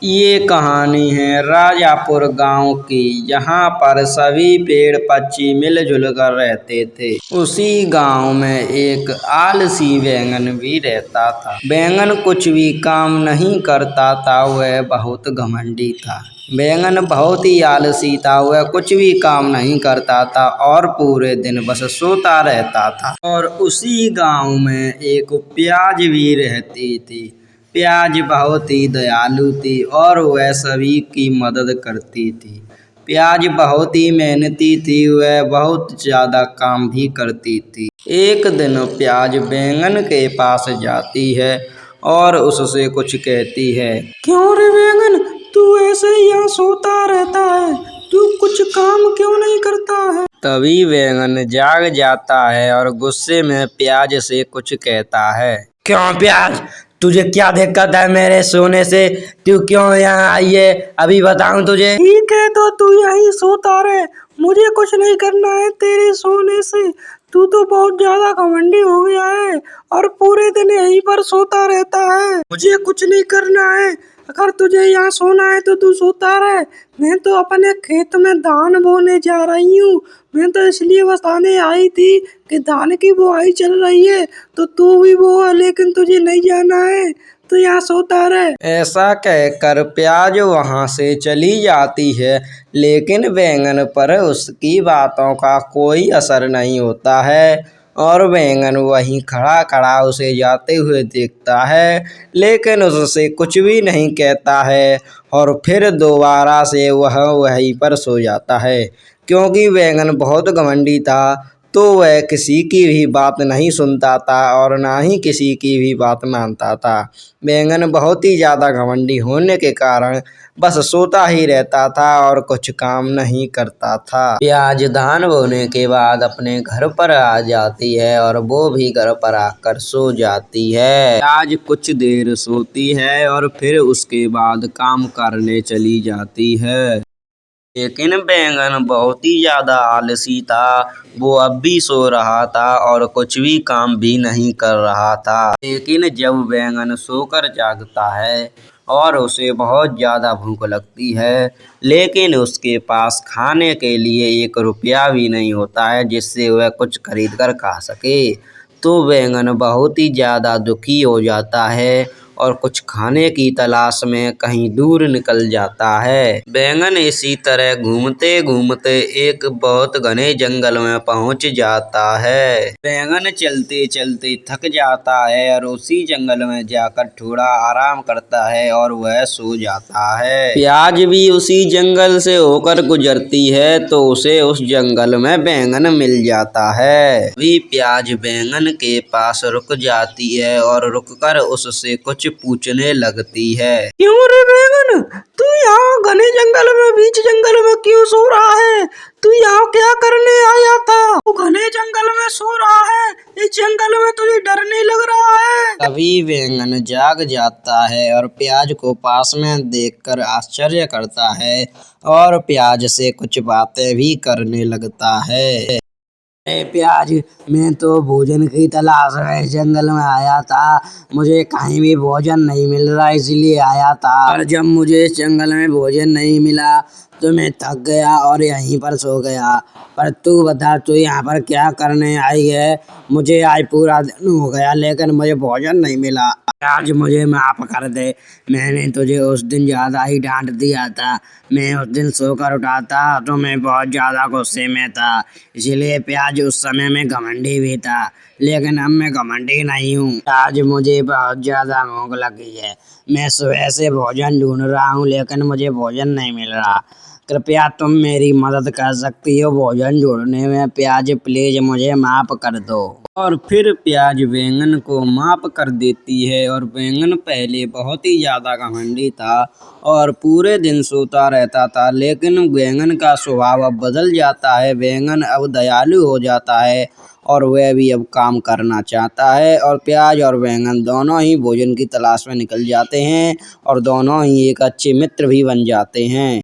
ये कहानी है राजापुर गांव की। यहाँ पर सभी पेड़ पक्षी मिलजुल कर रहते थे। उसी गांव में एक आलसी बैंगन भी रहता था। बैंगन कुछ भी काम नहीं करता था, वह बहुत घमंडी था। बैंगन बहुत ही आलसी था, वह कुछ भी काम नहीं करता था और पूरे दिन बस सोता रहता था। और उसी गांव में एक प्याज भी रहती थी। प्याज बहुत ही दयालु थी और वह सभी की मदद करती थी। प्याज बहुत ही मेहनती थी, वह बहुत ज्यादा काम भी करती थी। एक दिन प्याज बैंगन के पास जाती है और उससे कुछ कहती है। क्यों रे बैंगन, तू ऐसे ही यहाँ सोता रहता है? तू कुछ काम क्यों नहीं करता है? तभी बैंगन जाग जाता है और गुस्से में प्याज से कुछ कहता है। क्यों प्याज, तुझे क्या दिक्कत है मेरे सोने से? तू क्यों यहाँ आई है? अभी बताऊं तुझे। ठीक है तो तू यहीं सोता रहे, मुझे कुछ नहीं करना है तेरे सोने से। तू तो बहुत ज्यादा घमंडी हो गया है और पूरे दिन यहीं पर सोता रहता है। मुझे कुछ नहीं करना है, अगर तुझे यहाँ सोना है तो तू सोता रहे। मैं तो अपने खेत में धान बोने जा रही हूँ। मैं तो इसलिए बताने आई थी कि धान की बुआई चल रही है तो तू भी बो, लेकिन तुझे नहीं जाना है तो यहाँ सोता रहे। ऐसा कहकर प्याज वहाँ से चली जाती है, लेकिन बैंगन पर उसकी बातों का कोई असर नहीं होता है और बैंगन वहीं खड़ा खड़ा उसे जाते हुए देखता है, लेकिन उससे कुछ भी नहीं कहता है और फिर दोबारा से वह वहीं पर सो जाता है। क्योंकि बैंगन बहुत घमंडी था तो वह किसी की भी बात नहीं सुनता था और ना ही किसी की भी बात मानता था। बैंगन बहुत ही ज़्यादा घमंडी होने के कारण बस सोता ही रहता था और कुछ काम नहीं करता था। प्याज धान बोने के बाद अपने घर पर आ जाती है और वो भी घर पर आकर सो जाती है। प्याज कुछ देर सोती है और फिर उसके बाद काम करने चली जाती है। लेकिन बैंगन बहुत ही ज्यादा आलसी था, वो अब भी सो रहा था और कुछ भी काम भी नहीं कर रहा था। लेकिन जब बैंगन सोकर जागता है और उसे बहुत ज्यादा भूख लगती है, लेकिन उसके पास खाने के लिए 1 रुपया भी नहीं होता है जिससे वह कुछ खरीद कर खा सके, तो बैंगन बहुत ही ज्यादा दुखी हो जाता है और कुछ खाने की तलाश में कहीं दूर निकल जाता है। बैंगन इसी तरह घूमते घूमते एक बहुत घने जंगल में पहुंच जाता है। बैंगन चलते चलते थक जाता है और उसी जंगल में जाकर थोड़ा आराम करता है और वह सो जाता है। प्याज भी उसी जंगल से होकर गुजरती है तो उसे उस जंगल में बैंगन मिल जाता है। अभी प्याज बैंगन के पास रुक जाती है और रुककर उससे कुछ पूछने लगती है। क्यों रे बैंगन, तू यहाँ घने जंगल में बीच जंगल में क्यों सो रहा है? तू यहाँ क्या करने आया था? तू घने जंगल में सो रहा है, इस जंगल में तुझे डर नहीं लग रहा है? तभी बैंगन जाग जाता है और प्याज को पास में देखकर आश्चर्य करता है और प्याज से कुछ बातें भी करने लगता है। प्याज, मैं तो भोजन की तलाश में जंगल में आया था। मुझे कहीं भी भोजन नहीं मिल रहा, इसलिए आया था। और जब मुझे इस जंगल में भोजन नहीं मिला तो मैं थक गया और यहीं पर सो गया। पर तू बता, तू यहाँ पर क्या करने आई है? मुझे आज पूरा दिन हो गया लेकिन मुझे भोजन नहीं मिला। आज मुझे माफ कर दे, मैंने तुझे उस दिन ज्यादा ही डांट दिया था। मैं उस दिन सोकर उठा था तो मैं बहुत ज्यादा गुस्से में था, इसीलिए प्याज उस समय में घमंडी भी था, लेकिन अब मैं घमंडी नहीं हूँ। आज मुझे बहुत ज्यादा भूख लगी है, मैं सुबह से भोजन ढूंढ रहा हूँ लेकिन मुझे भोजन नहीं मिल रहा। कृपया तुम मेरी मदद कर सकती हो भोजन ढूंढने में। प्याज प्लीज मुझे माफ कर दो। और फिर प्याज बैंगन को माफ कर देती है और बैंगन पहले बहुत ही ज्यादा घमंडी था और पूरे दिन सोता रहता था, लेकिन बैंगन का स्वभाव अब बदल जाता है। बैंगन अब दयालु हो जाता है और वह भी अब काम करना चाहता है और प्याज और बैंगन दोनों ही भोजन की तलाश में निकल जाते हैं और दोनों ही एक अच्छे मित्र भी बन जाते हैं।